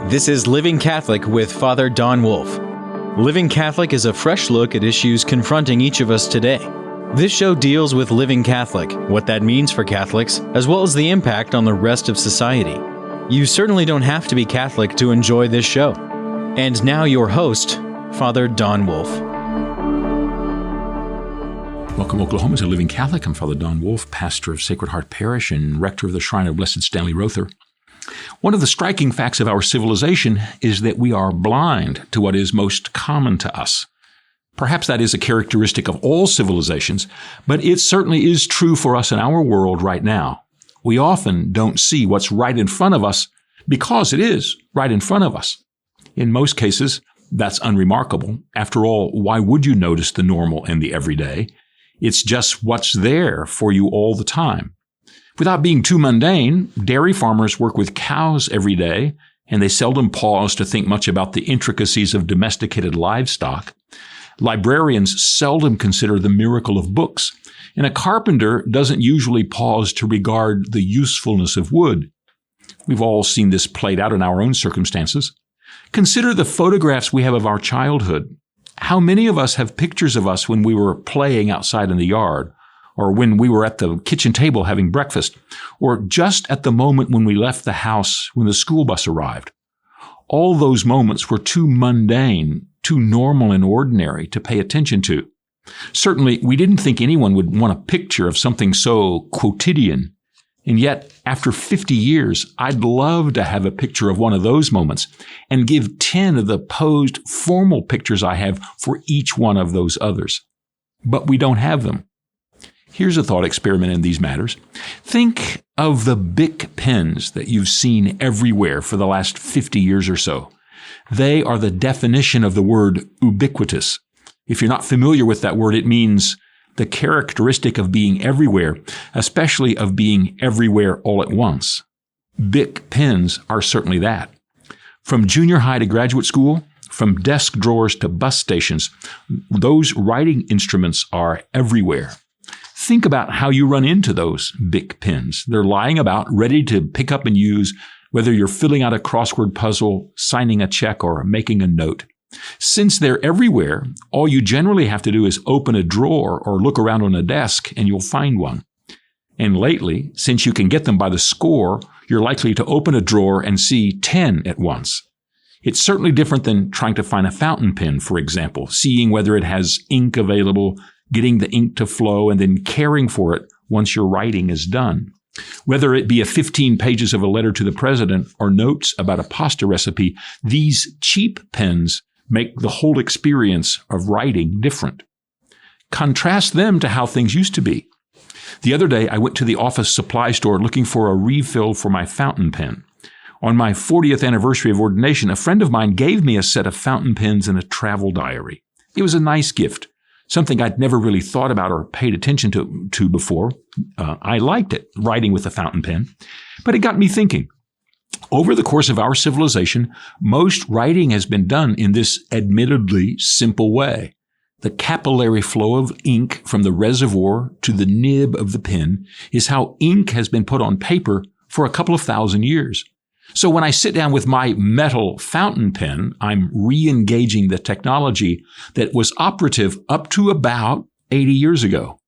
This is Living Catholic with Father Don Wolf. Living Catholic is a fresh look at issues confronting each of us today. This show deals with living Catholic, what that means for Catholics, as well as the impact on the rest of society. You certainly don't have to be Catholic to enjoy this show. And now your host, Father Don Wolf. Welcome, Oklahoma, to Living Catholic. I'm Father Don Wolf, pastor of Sacred Heart Parish and rector of the Shrine of Blessed Stanley Rother. One of the striking facts of our civilization is that we are blind to what is most common to us. Perhaps that is a characteristic of all civilizations, but it certainly is true for us in our world right now. We often don't see what's right in front of us because it is right in front of us. In most cases, that's unremarkable. After all, why would you notice the normal and the everyday? It's just what's there for you all the time. Without being too mundane, dairy farmers work with cows every day, and they seldom pause to think much about the intricacies of domesticated livestock. Librarians seldom consider the miracle of books, and a carpenter doesn't usually pause to regard the usefulness of wood. We've all seen this played out in our own circumstances. Consider the photographs we have of our childhood. How many of us have pictures of us when we were playing outside in the yard, or when we were at the kitchen table having breakfast, or just at the moment when we left the house when the school bus arrived? All those moments were too mundane, too normal and ordinary to pay attention to. Certainly, we didn't think anyone would want a picture of something so quotidian. And yet, after 50 years, I'd love to have a picture of one of those moments and give 10 of the posed formal pictures I have for each one of those others. But we don't have them. Here's a thought experiment in these matters. Think of the Bic pens that you've seen everywhere for the last 50 years or so. They are the definition of the word ubiquitous. If you're not familiar with that word, it means the characteristic of being everywhere, especially of being everywhere all at once. Bic pens are certainly that. From junior high to graduate school, from desk drawers to bus stations, those writing instruments are everywhere. Think about how you run into those Bic pens. They're lying about, ready to pick up and use, whether you're filling out a crossword puzzle, signing a check, or making a note. Since they're everywhere, all you generally have to do is open a drawer or look around on a desk and you'll find one. And lately, since you can get them by the score, you're likely to open a drawer and see 10 at once. It's certainly different than trying to find a fountain pen, for example, seeing whether it has ink available, getting the ink to flow, and then caring for it once your writing is done. Whether it be a 15 pages of a letter to the president or notes about a pasta recipe, these cheap pens make the whole experience of writing different. Contrast them to how things used to be. The other day, I went to the office supply store looking for a refill for my fountain pen. On my 40th anniversary of ordination, a friend of mine gave me a set of fountain pens and a travel diary. It was a nice gift. Something I'd never really thought about or paid attention to before. I liked it, writing with a fountain pen. But it got me thinking. Over the course of our civilization, most writing has been done in this admittedly simple way. The capillary flow of ink from the reservoir to the nib of the pen is how ink has been put on paper for a couple of thousand years. So when I sit down with my metal fountain pen, I'm re-engaging the technology that was operative up to about 80 years ago.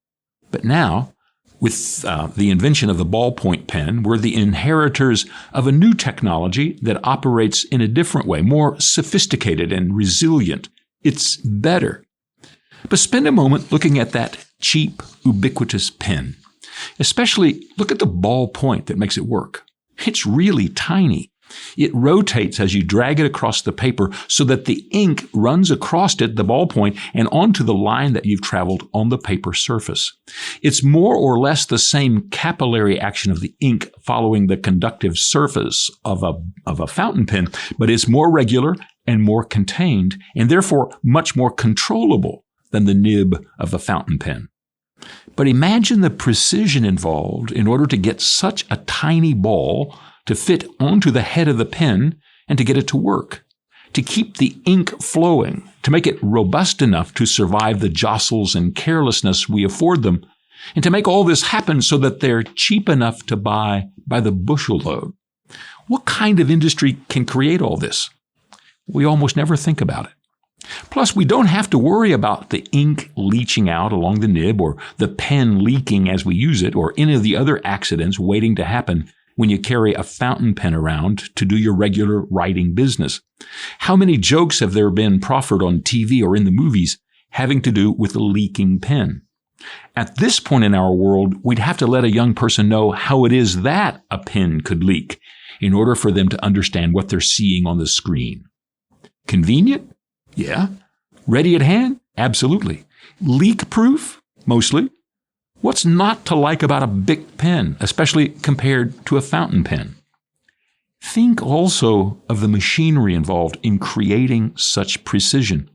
But now, with the invention of the ballpoint pen, we're the inheritors of a new technology that operates in a different way, more sophisticated and resilient. It's better. But spend a moment looking at that cheap, ubiquitous pen. Especially look at the ballpoint that makes it work. It's really tiny. It rotates as you drag it across the paper so that the ink runs across it, the ballpoint, and onto the line that you've traveled on the paper surface. It's more or less the same capillary action of the ink following the conductive surface of a fountain pen, but it's more regular and more contained, and therefore much more controllable than the nib of a fountain pen. But imagine the precision involved in order to get such a tiny ball to fit onto the head of the pen and to get it to work, to keep the ink flowing, to make it robust enough to survive the jostles and carelessness we afford them, and to make all this happen so that they're cheap enough to buy by the bushel load. What kind of industry can create all this? We almost never think about it. Plus, we don't have to worry about the ink leaching out along the nib or the pen leaking as we use it or any of the other accidents waiting to happen when you carry a fountain pen around to do your regular writing business. How many jokes have there been proffered on TV or in the movies having to do with a leaking pen? At this point in our world, we'd have to let a young person know how it is that a pen could leak in order for them to understand what they're seeing on the screen. Convenient? Yeah. Ready at hand? Absolutely. Leak-proof? Mostly. What's not to like about a Bic pen, especially compared to a fountain pen? Think also of the machinery involved in creating such precision.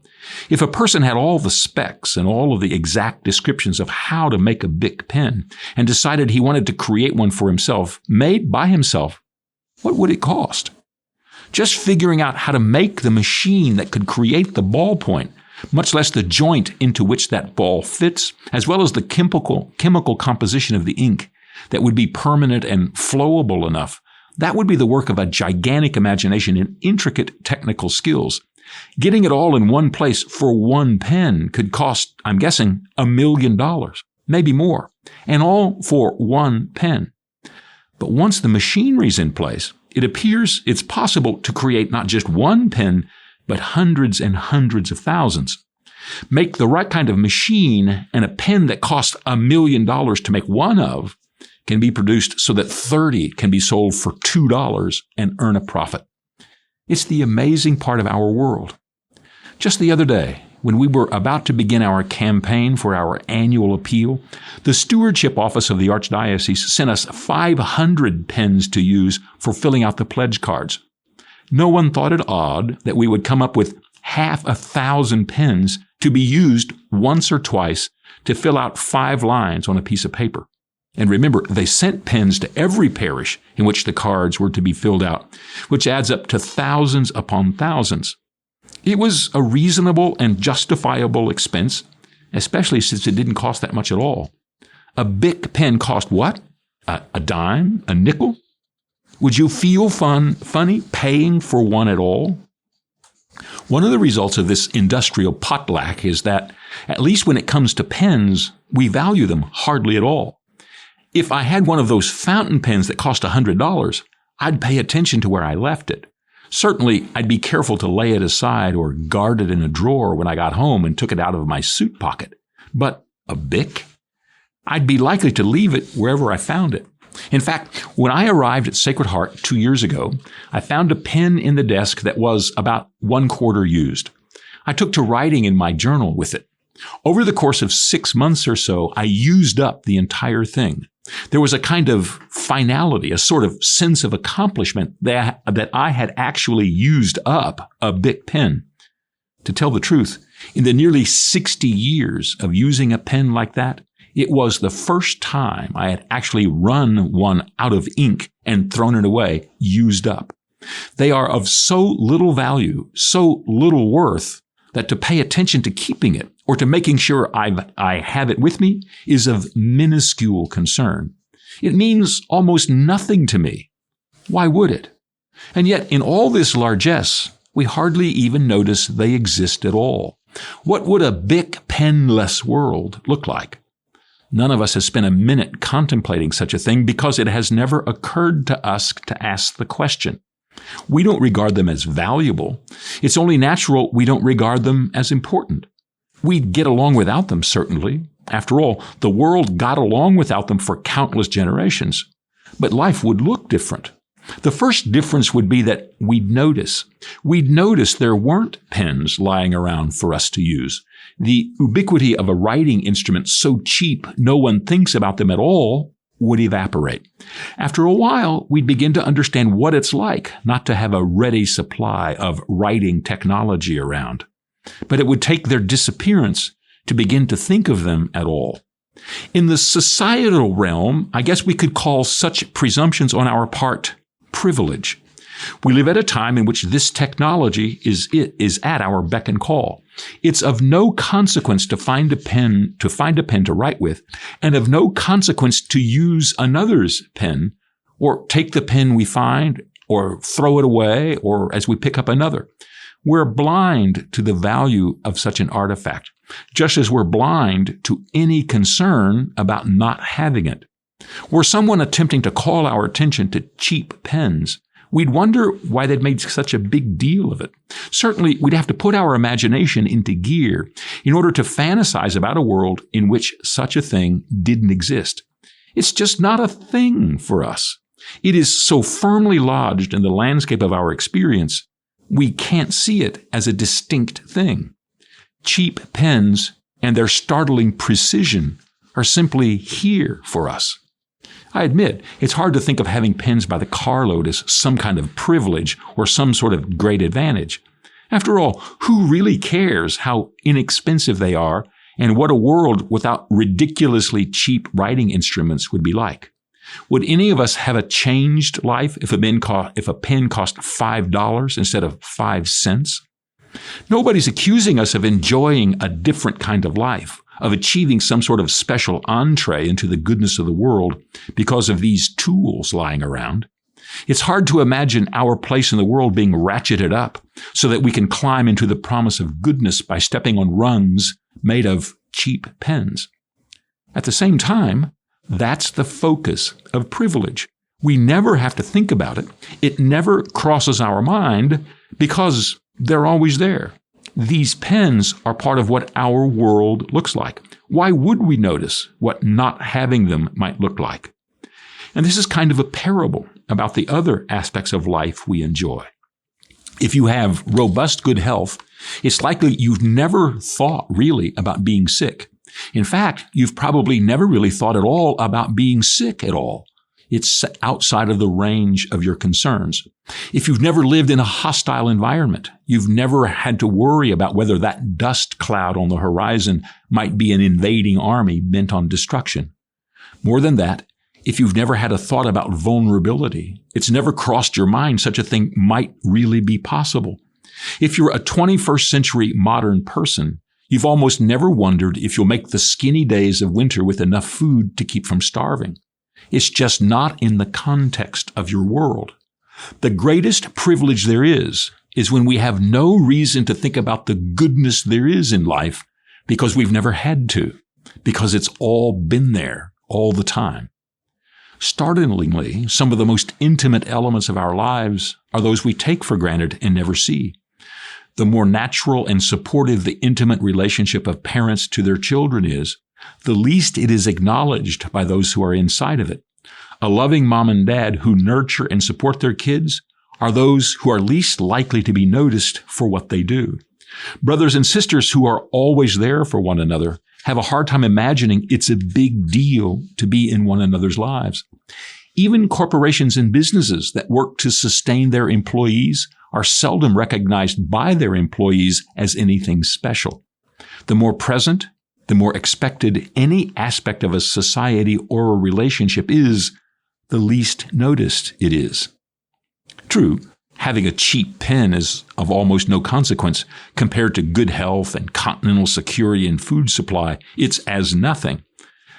If a person had all the specs and all of the exact descriptions of how to make a Bic pen and decided he wanted to create one for himself, made by himself, what would it cost? Just figuring out how to make the machine that could create the ballpoint, much less the joint into which that ball fits, as well as the chemical composition of the ink that would be permanent and flowable enough, that would be the work of a gigantic imagination and intricate technical skills. Getting it all in one place for one pen could cost, I'm guessing, $1 million, maybe more, and all for one pen. But once the machinery's in place, it appears it's possible to create not just one pen, but hundreds and hundreds of thousands. Make the right kind of machine, and a pen that costs $1 million to make one of can be produced so that 30 can be sold for $2 and earn a profit. It's the amazing part of our world. Just the other day, when we were about to begin our campaign for our annual appeal, the Stewardship Office of the Archdiocese sent us 500 pens to use for filling out the pledge cards. No one thought it odd that we would come up with 1,000 pens to be used once or twice to fill out 5 lines on a piece of paper. And remember, they sent pens to every parish in which the cards were to be filled out, which adds up to thousands upon thousands. It was a reasonable and justifiable expense, especially since it didn't cost that much at all. A Bic pen cost what? A dime? A nickel? Would you feel funny paying for one at all? One of the results of this industrial potlack is that, at least when it comes to pens, we value them hardly at all. If I had one of those fountain pens that cost $100, I'd pay attention to where I left it. Certainly, I'd be careful to lay it aside or guard it in a drawer when I got home and took it out of my suit pocket. But a Bic? I'd be likely to leave it wherever I found it. In fact, when I arrived at Sacred Heart 2 years ago, I found a pen in the desk that was about 1/4 used. I took to writing in my journal with it. Over the course of 6 months or so, I used up the entire thing. There was a kind of finality, a sort of sense of accomplishment that I had actually used up a Bic pen. To tell the truth, in the nearly 60 years of using a pen like that, it was the first time I had actually run one out of ink and thrown it away, used up. They are of so little value, so little worth, that to pay attention to keeping it or to making sure I have it with me is of minuscule concern. It means almost nothing to me. Why would it? And yet, in all this largesse, we hardly even notice they exist at all. What would a Bic penless world look like? None of us has spent a minute contemplating such a thing because it has never occurred to us to ask the question. We don't regard them as valuable. It's only natural we don't regard them as important. We'd get along without them, certainly. After all, the world got along without them for countless generations. But life would look different. The first difference would be that we'd notice. We'd notice there weren't pens lying around for us to use. The ubiquity of a writing instrument so cheap no one thinks about them at all would evaporate. After a while, we'd begin to understand what it's like not to have a ready supply of writing technology around. But it would take their disappearance to begin to think of them at all. In the societal realm, I guess we could call such presumptions on our part privilege. We live at a time in which this technology is at our beck and call. It's of no consequence to find a pen to write with, and of no consequence to use another's pen, or take the pen we find, or throw it away, or as we pick up another. We're blind to the value of such an artifact, just as we're blind to any concern about not having it. Were someone attempting to call our attention to cheap pens, we'd wonder why they'd made such a big deal of it. Certainly, we'd have to put our imagination into gear in order to fantasize about a world in which such a thing didn't exist. It's just not a thing for us. It is so firmly lodged in the landscape of our experience, we can't see it as a distinct thing. Cheap pens and their startling precision are simply here for us. I admit, it's hard to think of having pens by the carload as some kind of privilege or some sort of great advantage. After all, who really cares how inexpensive they are and what a world without ridiculously cheap writing instruments would be like? Would any of us have a changed life if a pen cost $5 instead of 5 cents? Nobody's accusing us of enjoying a different kind of life, of achieving some sort of special entree into the goodness of the world because of these tools lying around. It's hard to imagine our place in the world being ratcheted up so that we can climb into the promise of goodness by stepping on rungs made of cheap pens. At the same time, that's the focus of privilege. We never have to think about it. It never crosses our mind because they're always there. These pens are part of what our world looks like. Why would we notice what not having them might look like? And this is kind of a parable about the other aspects of life we enjoy. If you have robust good health, it's likely you've never thought really about being sick. In fact, you've probably never really thought at all about being sick at all. It's outside of the range of your concerns. If you've never lived in a hostile environment, you've never had to worry about whether that dust cloud on the horizon might be an invading army bent on destruction. More than that, if you've never had a thought about vulnerability, it's never crossed your mind such a thing might really be possible. If you're a 21st century modern person, you've almost never wondered if you'll make the skinny days of winter with enough food to keep from starving. It's just not in the context of your world. The greatest privilege there is when we have no reason to think about the goodness there is in life because we've never had to, because it's all been there all the time. Startlingly, some of the most intimate elements of our lives are those we take for granted and never see. The more natural and supportive the intimate relationship of parents to their children is, the least it is acknowledged by those who are inside of it. A loving mom and dad who nurture and support their kids are those who are least likely to be noticed for what they do. Brothers and sisters who are always there for one another have a hard time imagining it's a big deal to be in one another's lives. Even corporations and businesses that work to sustain their employees are seldom recognized by their employees as anything special. The more present, the more expected any aspect of a society or a relationship is, the least noticed it is. True, having a cheap pen is of almost no consequence compared to good health and continental security and food supply. It's as nothing.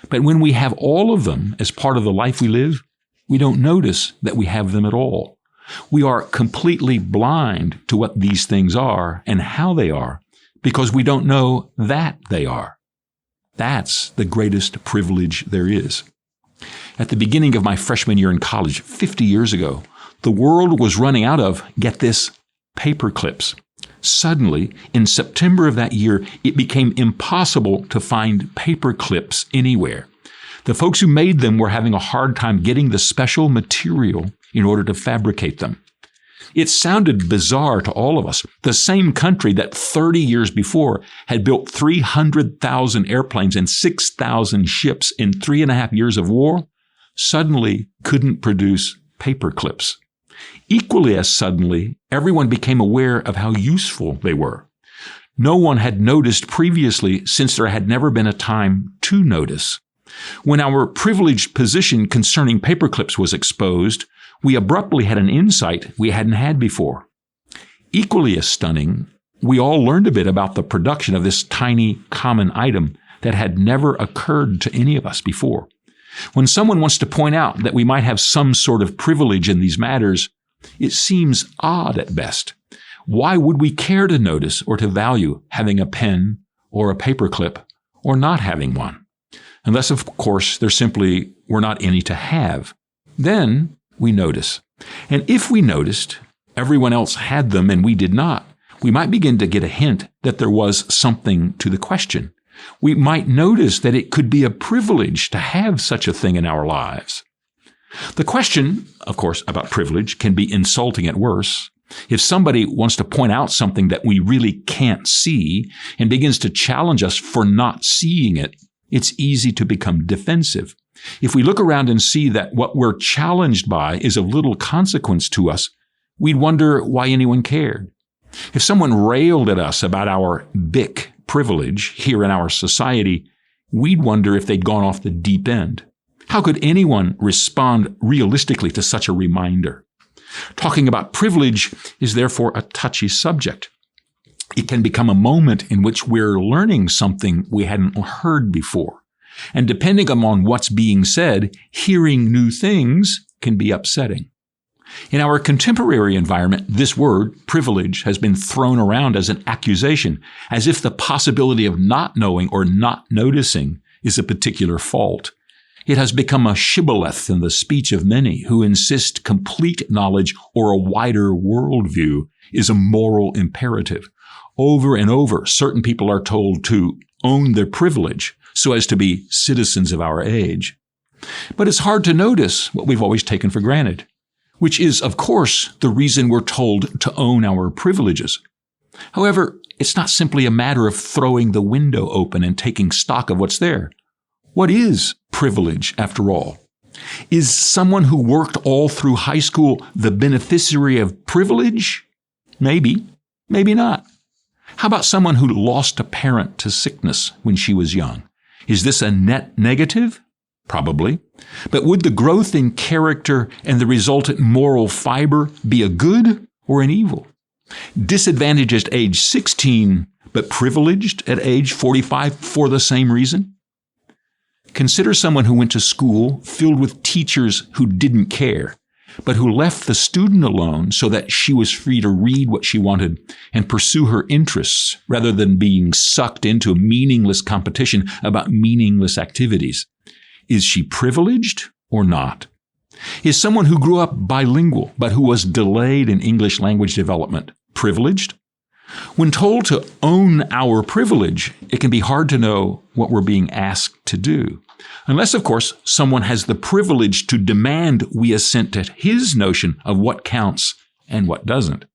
But when we have all of them as part of the life we live, we don't notice that we have them at all. We are completely blind to what these things are and how they are because we don't know that they are. That's the greatest privilege there is. At the beginning of my freshman year in college, 50 years ago, the world was running out of, get this, paper clips. Suddenly, in September of that year, it became impossible to find paper clips anywhere. The folks who made them were having a hard time getting the special material in order to fabricate them. It sounded bizarre to all of us. The same country that 30 years before had built 300,000 airplanes and 6,000 ships in 3.5 years of war suddenly couldn't produce paper clips. Equally as suddenly, everyone became aware of how useful they were. No one had noticed previously since there had never been a time to notice. When our privileged position concerning paperclips was exposed, we abruptly had an insight we hadn't had before. Equally as stunning, we all learned a bit about the production of this tiny common item that had never occurred to any of us before. When someone wants to point out that we might have some sort of privilege in these matters, It seems odd at best. Why would we care to notice or to value having a pen or a paperclip or not having one? Unless, of course, there simply were not any to have. Then we notice. And if we noticed everyone else had them and we did not, we might begin to get a hint that there was something to the question. We might notice that it could be a privilege to have such a thing in our lives. The question, of course, about privilege can be insulting at worst. If somebody wants to point out something that we really can't see and begins to challenge us for not seeing it, it's easy to become defensive. If we look around and see that what we're challenged by is of little consequence to us, we'd wonder why anyone cared. If someone railed at us about our big privilege here in our society, we'd wonder if they'd gone off the deep end. How could anyone respond realistically to such a reminder? Talking about privilege is therefore a touchy subject. It can become a moment in which we're learning something we hadn't heard before. And depending upon what's being said, hearing new things can be upsetting. In our contemporary environment, this word, privilege, has been thrown around as an accusation, as if the possibility of not knowing or not noticing is a particular fault. It has become a shibboleth in the speech of many who insist complete knowledge or a wider worldview is a moral imperative. Over and over, certain people are told to own their privilege so as to be citizens of our age. But it's hard to notice what we've always taken for granted, which is, of course, the reason we're told to own our privileges. However, it's not simply a matter of throwing the window open and taking stock of what's there. What is privilege, after all? Is someone who worked all through high school the beneficiary of privilege? Maybe, maybe not. How about someone who lost a parent to sickness when she was young? Is this a net negative? Probably. But would the growth in character and the resultant moral fiber be a good or an evil? Disadvantaged at age 16, but privileged at age 45 for the same reason? Consider someone who went to school filled with teachers who didn't care, but who left the student alone so that she was free to read what she wanted and pursue her interests rather than being sucked into a meaningless competition about meaningless activities. Is she privileged or not? Is someone who grew up bilingual but who was delayed in English language development privileged? When told to own our privilege, it can be hard to know what we're being asked to do. Unless, of course, someone has the privilege to demand we assent to his notion of what counts and what doesn't.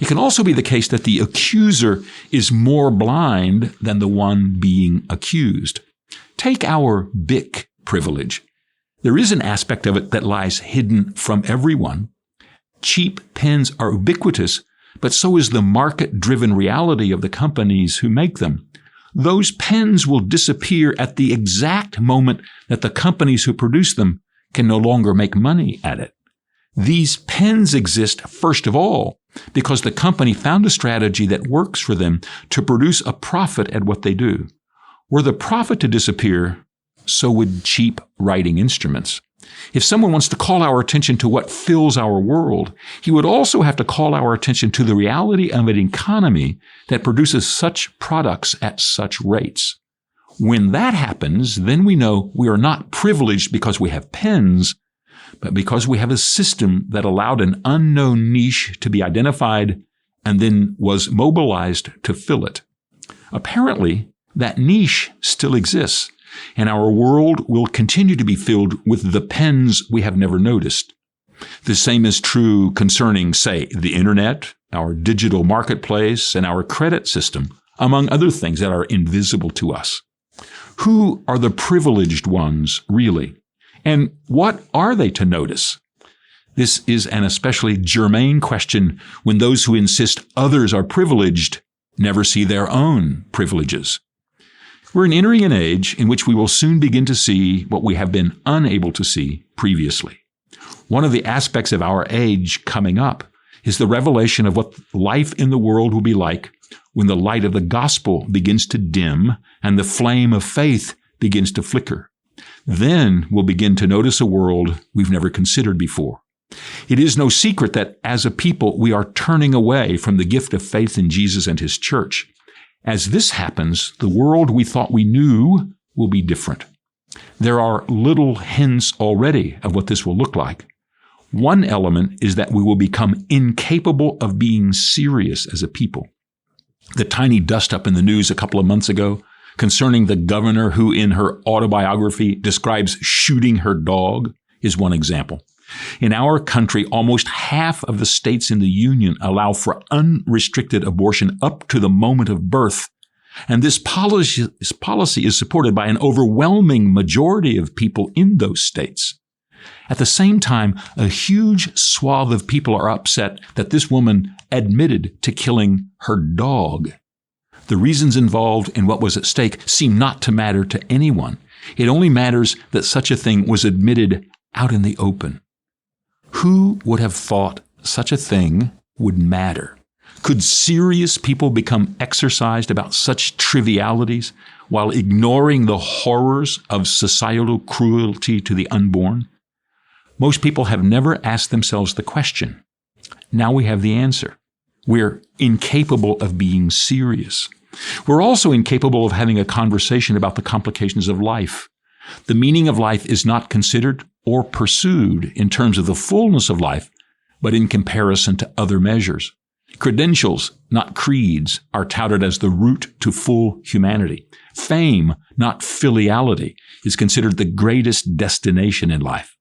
It can also be the case that the accuser is more blind than the one being accused. Take our BIC privilege. There is an aspect of it that lies hidden from everyone. Cheap pens are ubiquitous, but so is the market-driven reality of the companies who make them. Those pens will disappear at the exact moment that the companies who produce them can no longer make money at it. These pens exist, first of all, because the company found a strategy that works for them to produce a profit at what they do. Were the profit to disappear, so would cheap writing instruments. If someone wants to call our attention to what fills our world, he would also have to call our attention to the reality of an economy that produces such products at such rates. When that happens, then we know we are not privileged because we have pens, but because we have a system that allowed an unknown niche to be identified and then was mobilized to fill it. Apparently, that niche still exists, and our world will continue to be filled with the pens we have never noticed. The same is true concerning, say, the internet, our digital marketplace, and our credit system, among other things that are invisible to us. Who are the privileged ones, really? And what are they to notice? This is an especially germane question when those who insist others are privileged never see their own privileges. We're entering an age in which we will soon begin to see what we have been unable to see previously. One of the aspects of our age coming up is the revelation of what life in the world will be like when the light of the gospel begins to dim and the flame of faith begins to flicker. Then we'll begin to notice a world we've never considered before. It is no secret that as a people, we are turning away from the gift of faith in Jesus and His church. As this happens, the world we thought we knew will be different. There are little hints already of what this will look like. One element is that we will become incapable of being serious as a people. The tiny dust-up in the news a couple of months ago concerning the governor who in her autobiography describes shooting her dog is one example. In our country, almost half of the states in the Union allow for unrestricted abortion up to the moment of birth. And this policy is supported by an overwhelming majority of people in those states. At the same time, a huge swath of people are upset that this woman admitted to killing her dog. The reasons involved in what was at stake seem not to matter to anyone. It only matters that such a thing was admitted out in the open. Who would have thought such a thing would matter? Could serious people become exercised about such trivialities while ignoring the horrors of societal cruelty to the unborn? Most people have never asked themselves the question. Now we have the answer. We're incapable of being serious. We're also incapable of having a conversation about the complications of life. The meaning of life is not considered or pursued in terms of the fullness of life, but in comparison to other measures. Credentials, not creeds, are touted as the route to full humanity. Fame, not filiality, is considered the greatest destination in life.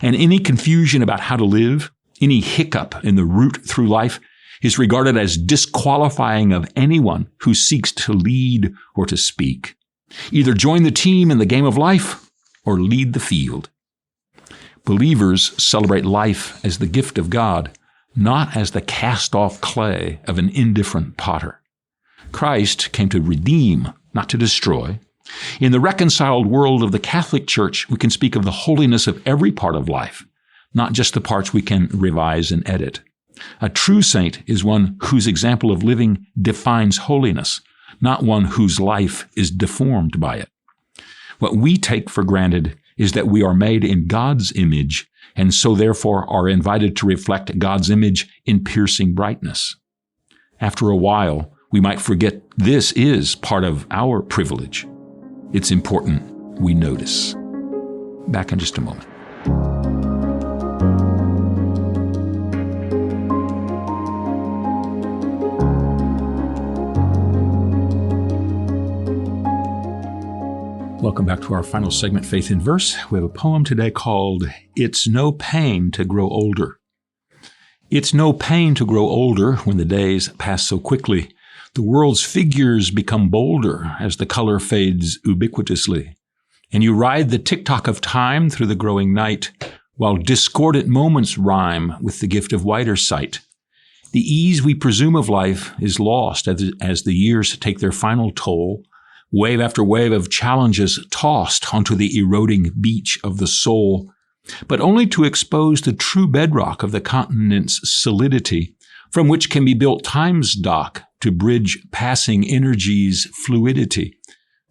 And any confusion about how to live, any hiccup in the route through life, is regarded as disqualifying of anyone who seeks to lead or to speak. Either join the team in the game of life or lead the field. Believers celebrate life as the gift of God, not as the cast-off clay of an indifferent potter. Christ came to redeem, not to destroy. In the reconciled world of the Catholic Church, we can speak of the holiness of every part of life, not just the parts we can revise and edit. A true saint is one whose example of living defines holiness, not one whose life is deformed by it. What we take for granted is that we are made in God's image, and so therefore are invited to reflect God's image in piercing brightness. After a while, we might forget this is part of our privilege. It's important we notice. Back in just a moment. Welcome back to our final segment, Faith in Verse. We have a poem today called, It's No Pain to Grow Older. It's no pain to grow older when the days pass so quickly. The world's figures become bolder as the color fades ubiquitously. And you ride the tick-tock of time through the growing night, while discordant moments rhyme with the gift of wider sight. The ease we presume of life is lost as the years take their final toll, wave after wave of challenges tossed onto the eroding beach of the soul, but only to expose the true bedrock of the continent's solidity, from which can be built time's dock to bridge passing energy's fluidity.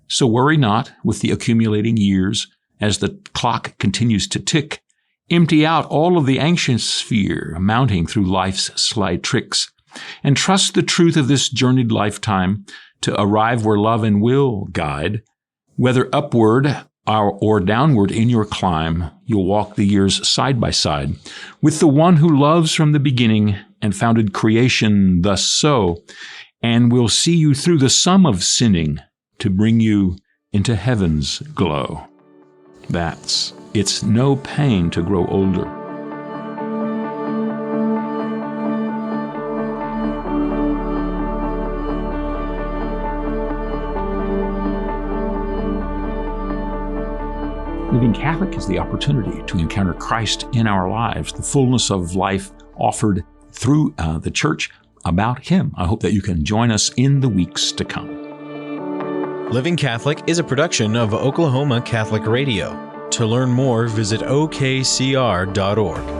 So worry not with the accumulating years as the clock continues to tick. Empty out all of the anxious fear mounting through life's sly tricks, and trust the truth of this journeyed lifetime to arrive where love and will guide. Whether upward or downward in your climb, you'll walk the years side by side with the one who loves from the beginning and founded creation thus so, and will see you through the sum of sinning to bring you into heaven's glow. It's no pain to grow older. Living Catholic is the opportunity to encounter Christ in our lives, the fullness of life offered through the church about Him. I hope that you can join us in the weeks to come. Living Catholic is a production of Oklahoma Catholic Radio. To learn more, visit okcr.org.